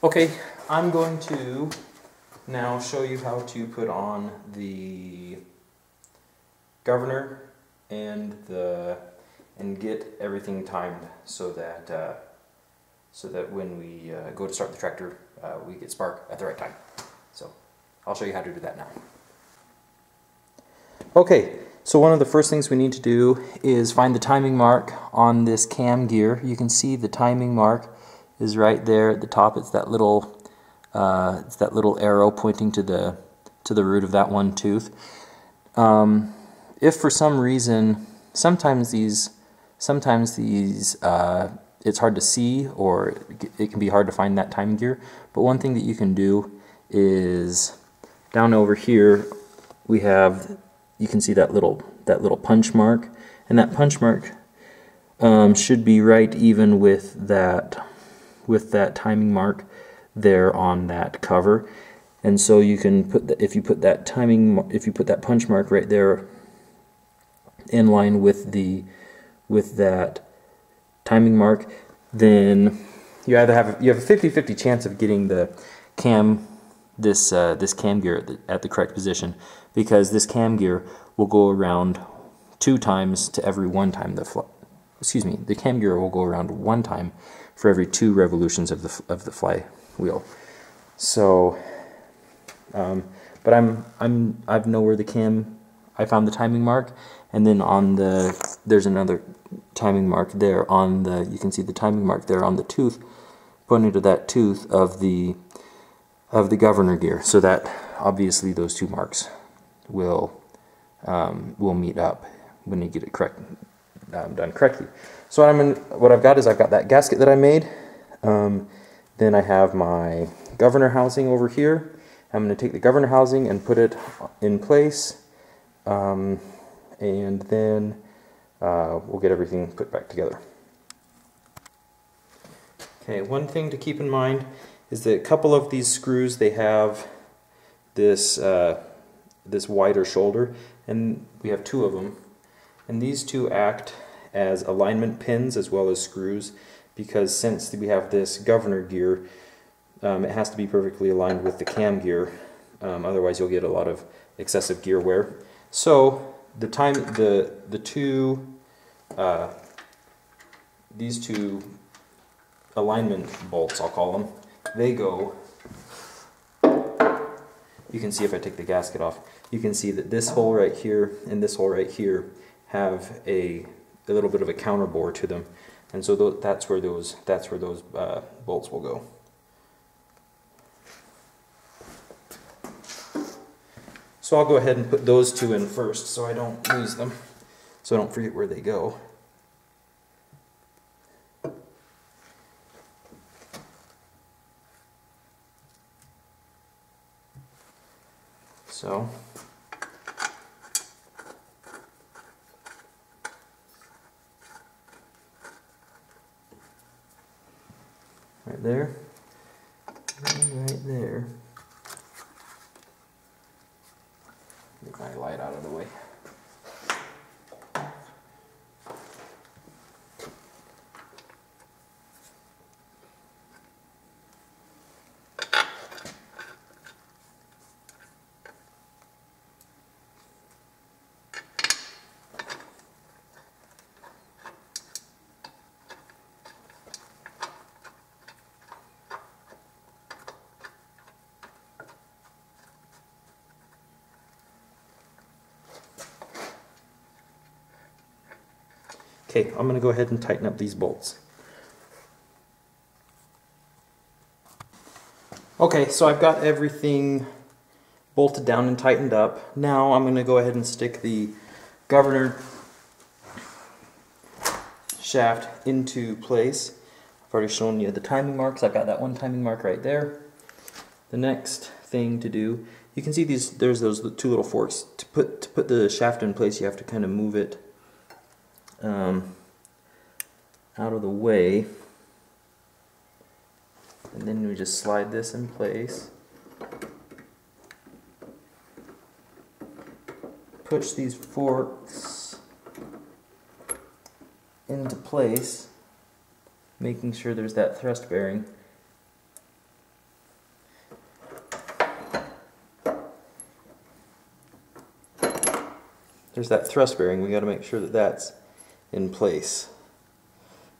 Okay, I'm going to now show you how to put on the governor and get everything timed so that when we go to start the tractor, we get spark at the right time. So I'll show you how to do that now. Okay, so one of the first things we need to do is find the timing mark on this cam gear. You can see the timing mark is right there at the top. It's that little arrow pointing to the root of that one tooth. If for some reason, sometimes these it's hard to see, or it can be hard to find that timing gear. But one thing that you can do is down over here we have, you can see that little punch mark, and that punch mark should be right even with that timing mark there on that cover. And so you can put if you put that punch mark right there in line with that timing mark, then you have a 50-50 chance of getting the cam this cam gear at the correct position, because this cam gear will go around 2 times to every 1 time the cam gear will go around 1 time for every 2 revolutions of the flywheel. So but I know where I found the timing mark, and then there's another timing mark there you can see the timing mark there on the tooth, pointing to that tooth of the governor gear, so that obviously those 2 marks will meet up when you get it done correctly. So what I've got is I've got that gasket that I made. Then I have my governor housing over here. I'm going to take the governor housing and put it in place, and then we'll get everything put back together. Okay, one thing to keep in mind is that a couple of these screws, they have this wider shoulder, and we have 2 of them, and these 2 act as alignment pins as well as screws, because since we have this governor gear, it has to be perfectly aligned with the cam gear, otherwise you'll get a lot of excessive gear wear. So these two alignment bolts, I'll call them, they go, you can see if I take the gasket off, you can see that this hole right here and this hole right here have a little bit of a counter bore to them, and so that's where those bolts will go. So I'll go ahead and put those 2 in first so I don't lose them, so I don't forget where they go. So right there, and right there. Get my light out of the way. Okay, I'm going to go ahead and tighten up these bolts. Okay, so I've got everything bolted down and tightened up. Now I'm going to go ahead and stick the governor shaft into place. I've already shown you the timing marks. I've got that one timing mark right there. The next thing to do, you can see there's those 2 little forks. To put the shaft in place, you have to kind of move it out of the way, and then we just slide this in place, push these forks into place, making sure there's that thrust bearing, there's that thrust bearing. We got to make sure that that's in place.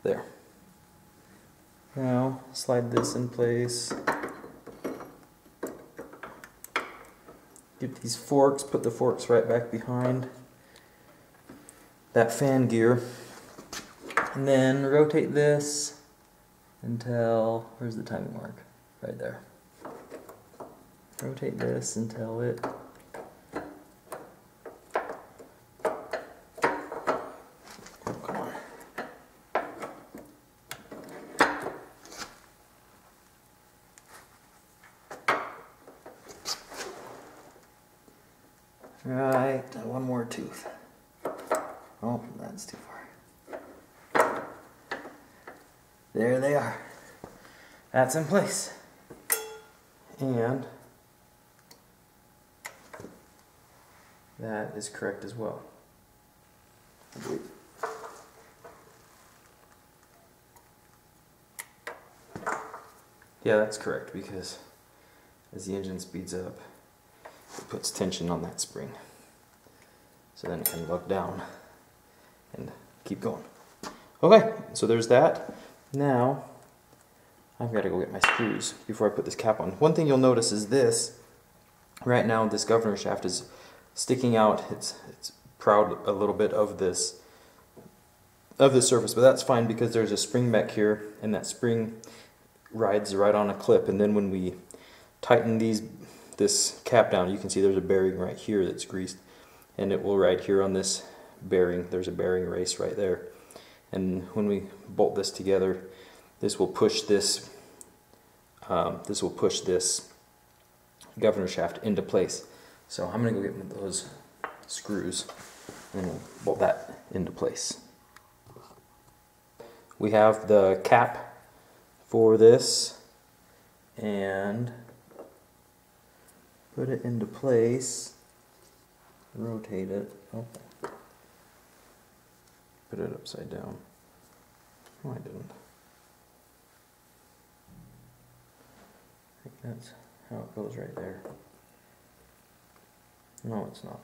There. Now slide this in place. Get these forks, put the forks right back behind that fan gear, and then rotate this until, where's the timing mark? Right there. Rotate this until it right, one more tooth. Oh, that's too far. There they are. That's in place. And that is correct as well, I believe. Yeah, that's correct, because as the engine speeds up, it puts tension on that spring. So then it can lock down and keep going. Okay, so there's that. Now, I've got to go get my screws before I put this cap on. One thing you'll notice is this. Right now, this governor shaft is sticking out. It's proud a little bit of this surface, but that's fine because there's a spring back here, and that spring rides right on a clip. And then when we tighten this cap down, you can see there's a bearing right here that's greased, and it will ride here on this bearing. There's a bearing race right there, and when we bolt this together, this will push this governor shaft into place. So I'm gonna go get one of those screws and we'll bolt that into place. We have the cap for this, and put it into place, rotate it, okay. Put it upside down. No, I didn't. I think that's how it goes right there. No, it's not.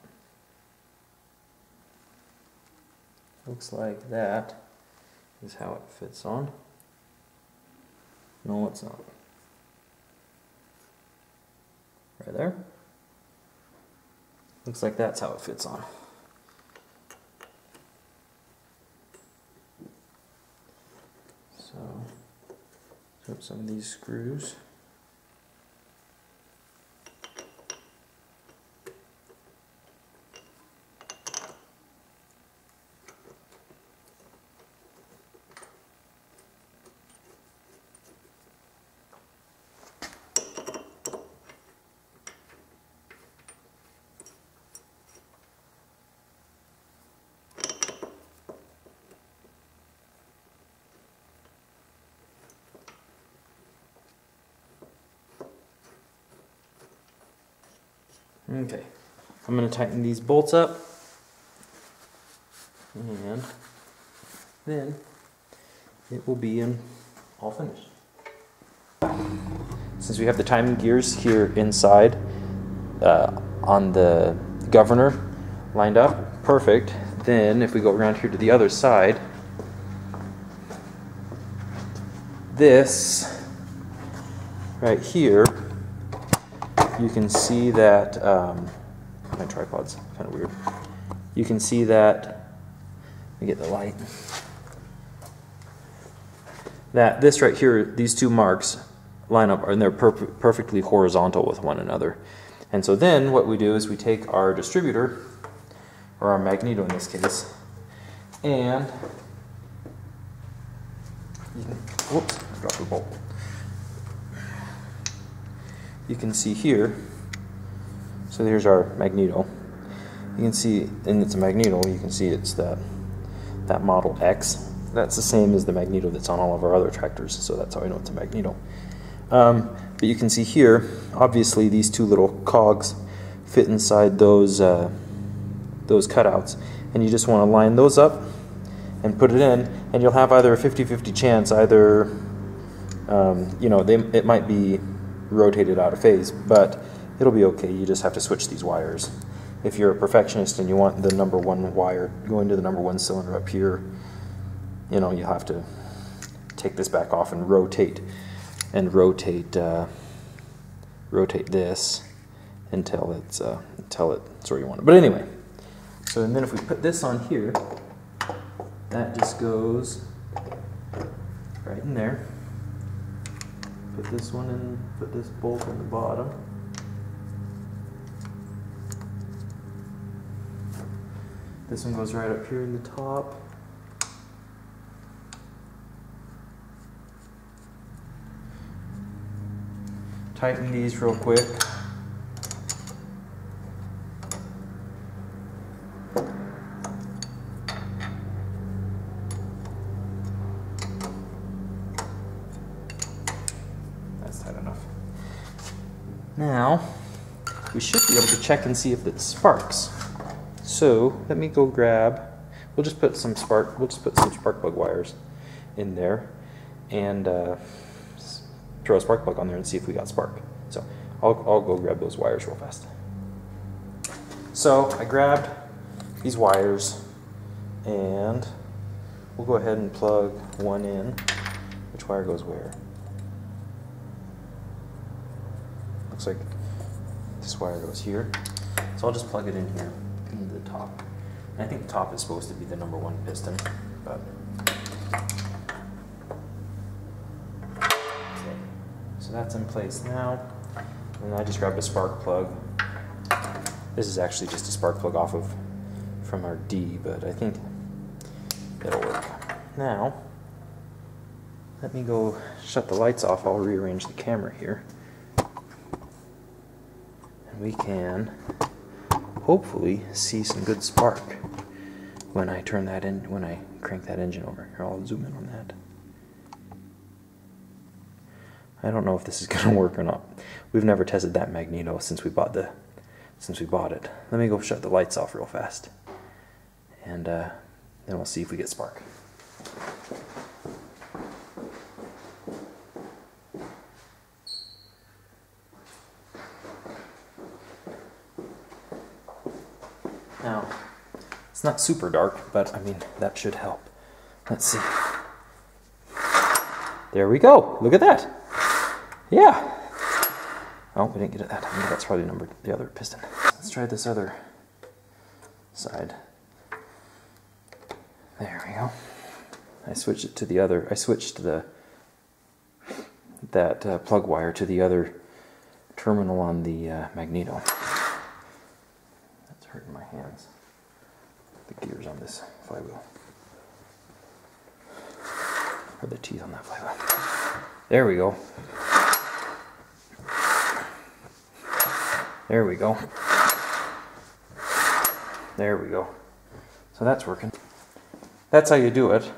Looks like that is how it fits on. No, it's not. Right there. Looks like that's how it fits on. So, put some of these screws. Okay, I'm going to tighten these bolts up, and then it will be all finished. Since we have the timing gears here inside on the governor lined up, perfect. Then if we go around here to the other side, this right here, you can see that, my tripod's kind of weird. You can see that, let me get the light, that this right here, these two marks line up and they're perfectly horizontal with one another. And so then what we do is we take our distributor, or our magneto in this case, and, whoops, I dropped the bolt. You can see here, so here's our magneto. You can see, and it's a magneto, you can see it's that Model X. That's the same as the magneto that's on all of our other tractors, so that's how I know it's a magneto. But you can see here, obviously these two little cogs fit inside those cutouts, and you just want to line those up and put it in, and you'll have either a 50-50 chance, either, you know, it might be rotated out of phase, but it'll be okay. You just have to switch these wires. if you're a perfectionist and you want the number one wire going to the number one cylinder up here, you know, you'll have to take this back off and rotate this until it's where you want it. But anyway, so and then if we put this on here, that just goes right in there. Put this one in, put this bolt in the bottom. This one goes right up here in the top. Tighten these real quick. That's tight enough. Now, we should be able to check and see if it sparks. So let me go grab. We'll just put some spark plug wires in there, and throw a spark plug on there and see if we got spark. So I'll go grab those wires real fast. So I grabbed these wires, and we'll go ahead and plug one in. Which wire goes where? Looks like this wire goes here. So I'll just plug it in here. Into the top. And I think the top is supposed to be the number one piston, but okay. So that's in place now. And I just grabbed a spark plug. This is actually just a spark plug from our D, but I think it'll work. Now, let me go shut the lights off. I'll rearrange the camera here. And we can hopefully see some good spark when I turn that in, when I crank that engine over. Here, I'll zoom in on that. I don't know if this is going to work or not. We've never tested that magneto since we bought it. Let me go shut the lights off real fast, and then we'll see if we get spark. Now, it's not super dark, but I mean, that should help. Let's see. There we go. Look at that. Yeah. Oh, we didn't get at that. I think that's probably the other piston. Let's try this other side. There we go. I switched it to the other. I switched that plug wire to the other terminal on the magneto. That's hurting my hands. The gears on this flywheel. Or the teeth on that flywheel. There we go. There we go. There we go. So that's working. That's how you do it.